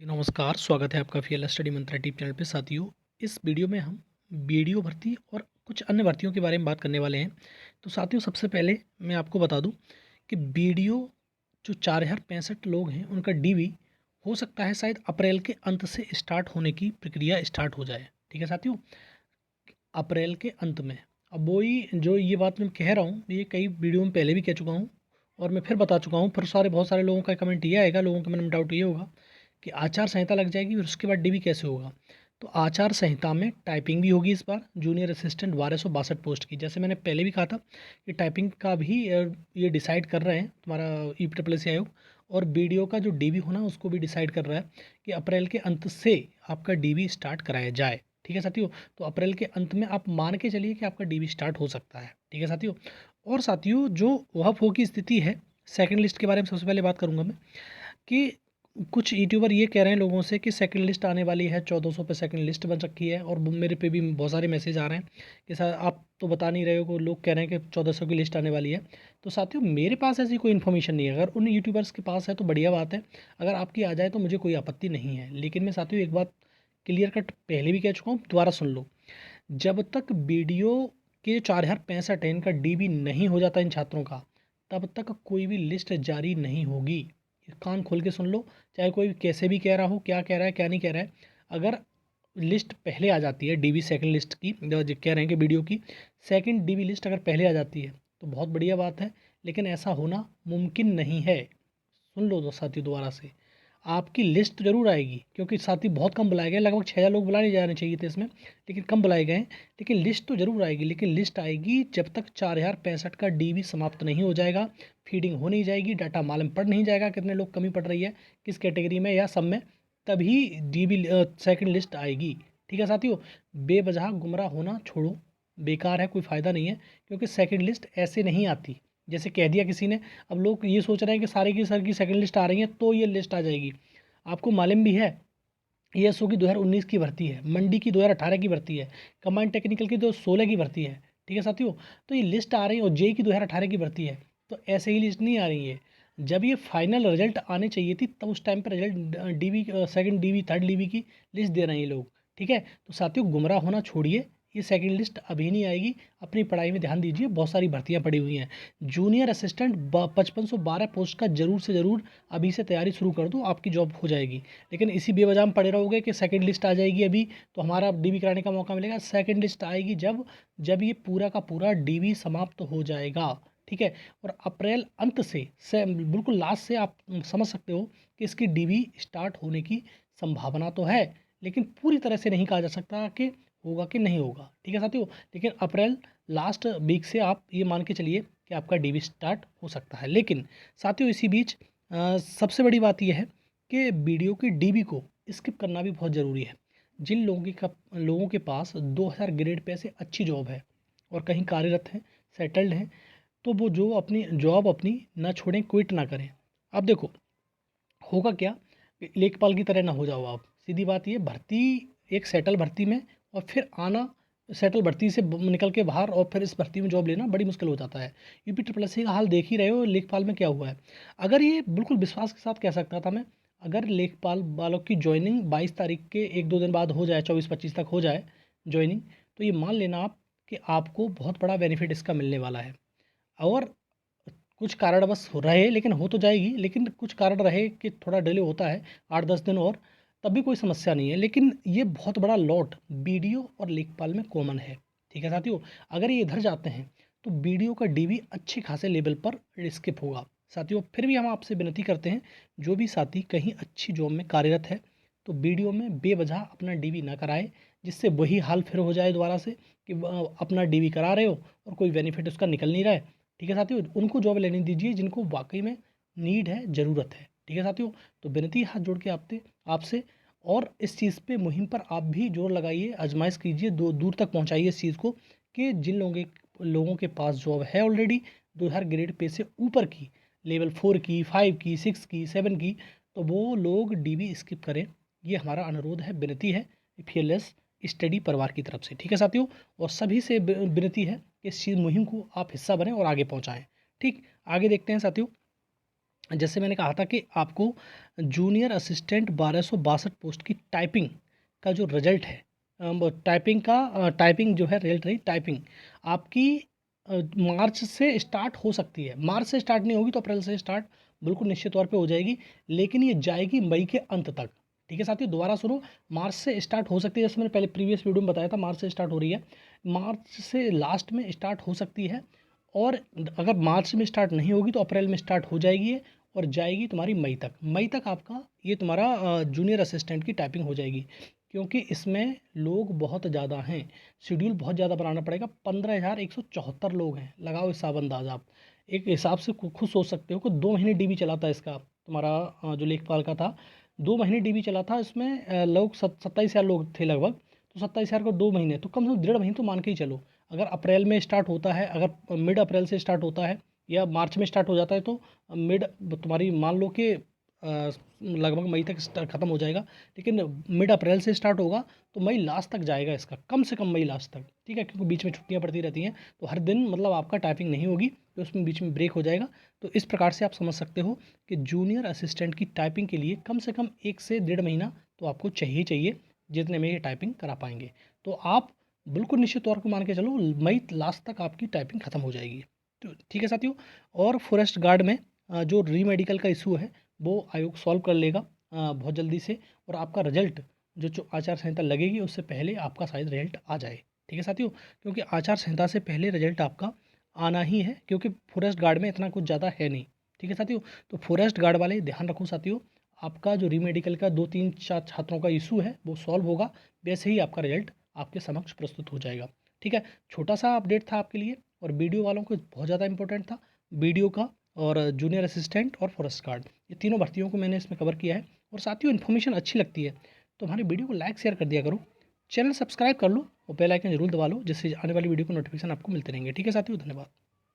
जी, नमस्कार। स्वागत है आपका फीएलएस स्टडी मंत्रा टीप चैनल पे। साथियों, इस वीडियो में हम बीडीओ भर्ती और कुछ अन्य भर्तियों के बारे में बात करने वाले हैं। तो साथियों, सबसे पहले मैं आपको बता दूं कि बीडीओ जो 4065 लोग हैं उनका डीवी हो सकता है शायद अप्रैल के अंत से स्टार्ट होने की प्रक्रिया स्टार्ट हो जाए। ठीक है साथियों, अप्रैल के अंत में। अब वही जो ये बात मैं कह रहा हूँ, ये कई वीडियो में पहले भी कह चुका हूँ और मैं फिर बता चुका हूँ। फिर बहुत सारे लोगों का कमेंट ये आएगा, लोगों के मन में डाउट ये होगा कि आचार संहिता लग जाएगी फिर उसके बाद डीबी कैसे होगा। तो आचार संहिता में टाइपिंग भी होगी इस बार, जूनियर असिस्टेंट 1262 पोस्ट की। जैसे मैंने पहले भी कहा था कि टाइपिंग का भी ये डिसाइड कर रहे हैं तुम्हारा ईपीडब्ल्यूएससी आयोग, और बीडीओ का जो डीबी होना उसको भी डिसाइड कर रहा है कि अप्रैल के अंत से आपका डीबी स्टार्ट कराया जाए। ठीक है साथियों, तो अप्रैल के अंत में आप मान के चलिए कि आपका डीबी स्टार्ट हो सकता है। ठीक है साथियों, और साथियों जो वह की स्थिति है, सेकंड लिस्ट के बारे में सबसे पहले बात करूंगा मैं कि कुछ यूट्यूबर ये कह रहे हैं लोगों से कि सेकंड लिस्ट आने वाली है, 1400 पे सेकंड लिस्ट बन रखी है। और मेरे पे भी बहुत सारे मैसेज आ रहे हैं कि सर आप तो बता नहीं रहे हो, लोग कह रहे हैं कि 1400 की लिस्ट आने वाली है। तो साथियों, मेरे पास ऐसी कोई इन्फॉर्मेशन नहीं है। अगर उन यूट्यूबर्स के पास है तो बढ़िया बात है, अगर आपकी आ जाए तो मुझे कोई आपत्ति नहीं है। लेकिन मैं साथियों एक बात क्लियर कट पहले भी कह चुका हूँ, दोबारा सुन लो। जब तक बीडीओ के 4065 है इनका डीबी नहीं हो जाता इन छात्रों का, तब तक कोई भी लिस्ट जारी नहीं होगी। कान खोल के सुन लो, चाहे कोई कैसे भी कह रहा हो, क्या कह रहा है क्या नहीं कह रहा है। अगर लिस्ट पहले आ जाती है डीबी सेकंड लिस्ट की, जो कह रहे हैं कि वीडियो की सेकंड डीबी लिस्ट अगर पहले आ जाती है तो बहुत बढ़िया बात है, लेकिन ऐसा होना मुमकिन नहीं है। सुन लो दो साथी दोबारा से, आपकी लिस्ट तो जरूर आएगी, क्योंकि साथी बहुत कम बुलाए गए, लगभग 6000 लोग बुलाने जाने चाहिए थे इसमें, लेकिन कम बुलाए गए हैं। लेकिन लिस्ट तो जरूर आएगी, लेकिन लिस्ट आएगी जब तक 4065 का डीबी समाप्त नहीं हो जाएगा, फीडिंग हो नहीं जाएगी, डाटा मालूम पड़ नहीं जाएगा कितने लोग कमी पड़ रही है, किस कैटेगरी में या सब में, तभी डीबी सेकंड लिस्ट आएगी। ठीक है साथियों, बेवजह गुमराह होना छोड़ो, बेकार है, कोई फ़ायदा नहीं है, क्योंकि सेकंड लिस्ट ऐसे नहीं आती जैसे कह दिया किसी ने। अब लोग ये सोच रहे हैं कि सारे की सर की सेकंड लिस्ट आ रही है तो ये लिस्ट आ जाएगी। आपको मालूम भी है, एएसओ की 2019 की भर्ती है, मंडी की 2018 की भर्ती है, कमांड टेक्निकल की 2016 की भर्ती है। ठीक है साथियों, तो ये लिस्ट आ रही है, और जेई की 2018 की भर्ती है। तो ऐसे ही लिस्ट नहीं आ रही है। जब ये फाइनल रिजल्ट आने चाहिए थी तब उस टाइम पर result dB second dB third dB की लिस्ट दे रहे हैं ये लोग। ठीक है, तो साथियों गुमराह होना छोड़िए, ये सेकंड लिस्ट अभी नहीं आएगी। अपनी पढ़ाई में ध्यान दीजिए, बहुत सारी भर्तियां पड़ी हुई हैं। जूनियर असिस्टेंट 5512 पोस्ट का जरूर से ज़रूर अभी से तैयारी शुरू कर दो, आपकी जॉब हो जाएगी। लेकिन इसी बेवजह में पड़े रहोगे कि सेकंड लिस्ट आ जाएगी अभी तो हमारा डीबी कराने का मौका मिलेगा। सेकंड लिस्ट आएगी जब जब ये पूरा का पूरा डीबी समाप्त हो जाएगा। ठीक है, और अप्रैल अंत से बिल्कुल लास्ट से आप समझ सकते हो कि इसकी डीबी स्टार्ट होने की संभावना तो है, लेकिन पूरी तरह से नहीं कहा जा सकता कि होगा कि नहीं होगा। ठीक है साथियों, लेकिन अप्रैल लास्ट वीक से आप ये मान के चलिए कि आपका डीबी स्टार्ट हो सकता है। लेकिन साथियों इसी बीच सबसे बड़ी बात यह है कि वीडियो की डीबी को स्किप करना भी बहुत ज़रूरी है। जिन लोगों के पास 2000 ग्रेड पे से अच्छी जॉब है और कहीं कार्यरत हैं, सेटल्ड हैं, तो वो जो अपनी जॉब अपनी ना छोड़ें, क्विट ना करें। अब देखो होगा क्या, लेखपाल की तरह ना हो जाओ आप। सीधी बात ये, भर्ती एक सेटल भर्ती में और फिर आना सेटल भर्ती से निकल के बाहर और फिर इस भर्ती में जॉब लेना बड़ी मुश्किल हो जाता है। यूपी ट्रिपल एस सी का हाल देख ही रहे हो, लेखपाल में क्या हुआ है। अगर ये बिल्कुल विश्वास के साथ कह सकता था मैं, अगर लेखपाल वालों की ज्वाइनिंग 22 तारीख के 1-2 दिन बाद हो जाए, 24-25 तक हो जाए ज्वाइनिंग, तो ये मान लेना आप कि आपको बहुत बड़ा बेनिफिट इसका मिलने वाला है। और कुछ कारणवश हो रहे, लेकिन हो तो जाएगी, लेकिन कुछ कारण रहे कि थोड़ा डिले होता है 8-10 दिन और, तब भी कोई समस्या नहीं है। लेकिन ये बहुत बड़ा लॉट बीडीओ और लेखपाल में कॉमन है। ठीक है साथियों, अगर ये इधर जाते हैं तो बीडीओ का डीवी अच्छे खासे लेवल पर स्किप होगा। साथियों फिर भी हम आपसे विनती करते हैं, जो भी साथी कहीं अच्छी जॉब में कार्यरत है तो बीडीओ में बेवजह अपना डीवी ना कराए, जिससे वही हाल फिर हो जाए दोबारा से कि अपना डीवी करा रहे हो और कोई बेनिफिट उसका निकल नहीं रहा है। ठीक है साथियों, उनको जॉब लेने दीजिए जिनको वाकई में नीड है, ज़रूरत है। ठीक है साथियों, तो विनती हाथ जोड़ के आपसे आपसे और इस चीज़ पे मुहिम पर आप भी जोर लगाइए, आजमाइश कीजिए, दूर तक पहुंचाइए इस चीज़ को कि जिन लोगों के पास जॉब है ऑलरेडी 2000 ग्रेड पे से ऊपर की, लेवल 4 की, 5 की, 6 की, 7 की, तो वो लोग डीबी स्किप करें। ये हमारा अनुरोध है, विनती है फीयरलेस स्टडी परिवार की तरफ से। ठीक है साथियों, और सभी से विनती है कि इस चीज़ मुहिम को आप हिस्सा बनें और आगे पहुंचाएं। ठीक, आगे देखते हैं साथियों। जैसे मैंने कहा था कि आपको जूनियर असिस्टेंट 1262 पोस्ट की टाइपिंग का जो रिजल्ट है, टाइपिंग जो है रिजल्ट रही टाइपिंग आपकी मार्च से स्टार्ट हो सकती है। मार्च से स्टार्ट नहीं होगी तो अप्रैल से स्टार्ट बिल्कुल निश्चित तौर पे हो जाएगी, लेकिन ये जाएगी मई के अंत तक। ठीक है साथियों, दोबारा सुनो, मार्च से स्टार्ट हो सकती है, जैसे मैंने पहले प्रीवियस वीडियो में बताया था मार्च से स्टार्ट हो रही है, मार्च से लास्ट में स्टार्ट हो सकती है, और अगर मार्च में स्टार्ट नहीं होगी तो अप्रैल में स्टार्ट हो जाएगी ये, और जाएगी तुम्हारी मई तक। मई तक आपका ये तुम्हारा जूनियर असिस्टेंट की टाइपिंग हो जाएगी, क्योंकि इसमें लोग बहुत ज़्यादा हैं, शेड्यूल बहुत ज़्यादा बनाना पड़ेगा। 15,174 लोग हैं, लगाओ हिसाब अंदाज़ा आप। एक हिसाब से खुद सोच सकते हो कि 2 महीने डीबी चला था इसका, तुम्हारा जो लेखपाल का था 2 महीने डीबी चला था, इसमें लोग 27,000 लोग थे लगभग। तो 27,000 को 2 महीने, तो कम से कम 1.5 महीने तो मान के ही चलो। अगर अप्रैल में स्टार्ट होता है, अगर मिड अप्रैल से स्टार्ट होता है या मार्च में स्टार्ट हो जाता है, तो मिड तुम्हारी मान लो कि लगभग मई तक ख़त्म हो जाएगा, लेकिन मिड अप्रैल से स्टार्ट होगा तो मई लास्ट तक जाएगा इसका, कम से कम मई लास्ट तक। ठीक है, क्योंकि बीच में छुट्टियां पड़ती रहती हैं, तो हर दिन मतलब आपका टाइपिंग नहीं होगी, तो उसमें बीच में ब्रेक हो जाएगा। तो इस प्रकार से आप समझ सकते हो कि जूनियर असिस्टेंट की टाइपिंग के लिए कम से कम 1 से 1.5 महीना तो आपको चाहिए चाहिए, जितने में ये टाइपिंग करा पाएंगे। तो आप बिल्कुल निश्चित तौर पर मान के चलो मई लास्ट तक आपकी टाइपिंग ख़त्म हो जाएगी। तो ठीक है साथियों, और फॉरेस्ट गार्ड में जो री मेडिकल का इशू है वो आयोग सॉल्व कर लेगा बहुत जल्दी से, और आपका रिजल्ट जो आचार संहिता लगेगी उससे पहले आपका शायद रिजल्ट आ जाए। ठीक है साथियों, क्योंकि आचार संहिता से पहले रिजल्ट आपका आना ही है, क्योंकि फॉरेस्ट गार्ड में इतना कुछ ज़्यादा है नहीं। ठीक है साथियों, तो फॉरेस्ट गार्ड वाले ध्यान रखो साथियों, आपका जो री मेडिकल का 2-3-4 छात्रों का इशू है वो सॉल्व होगा, वैसे ही आपका रिजल्ट आपके समक्ष प्रस्तुत हो जाएगा। ठीक है, छोटा सा अपडेट था आपके लिए, और वीडियो वालों को बहुत ज़्यादा इंपॉर्टेंट था वीडियो का, और जूनियर असिस्टेंट और फॉरेस्ट गार्ड, ये तीनों भर्तियों को मैंने इसमें कवर किया है। और साथियों, इन्फॉर्मेशन अच्छी लगती है तो हमारी वीडियो को लाइक शेयर कर दिया करो, चैनल सब्सक्राइब कर लो और बेल आइकन जरूर दबा लो, जिससे आने वाली वीडियो को नोटिफिकेशन आपको मिलते रहेंगे। ठीक है साथियों, धन्यवाद।